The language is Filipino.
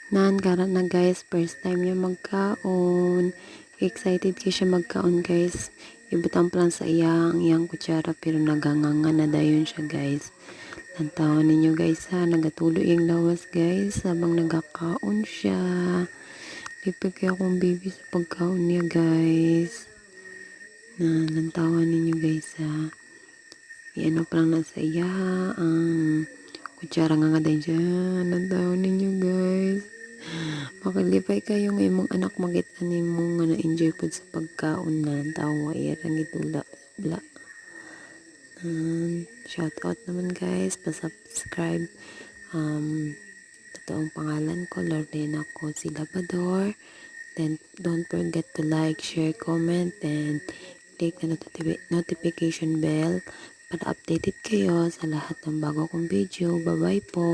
Nan karon na guys, first time niya magkaon. Excited kay siya magkaon guys. Ibutang plan sa iyang kutsara pero naganganga na dayon siya guys. Lantawan ninyo guys ha, nagatulo yung lawas guys habang nagakaon siya. Lipig kaya akong baby sa pagkaon niya guys. Na lantawan ninyo guys ha. Iano pa lang nasa iya ang kutsara nga dayon siya. Lantawan ninyo guys. Makalipay kayo ng imong anak makita nimo nga na-enjoy pud sa pagkaon na tawa irang itula bla. Shout out naman guys, pa-subscribe. Totoong pangalan ko Lordena ko si Labador. Then don't forget to like, share, comment, and click the notification bell para updated kayo sa lahat ng bago kong video. Bye bye po.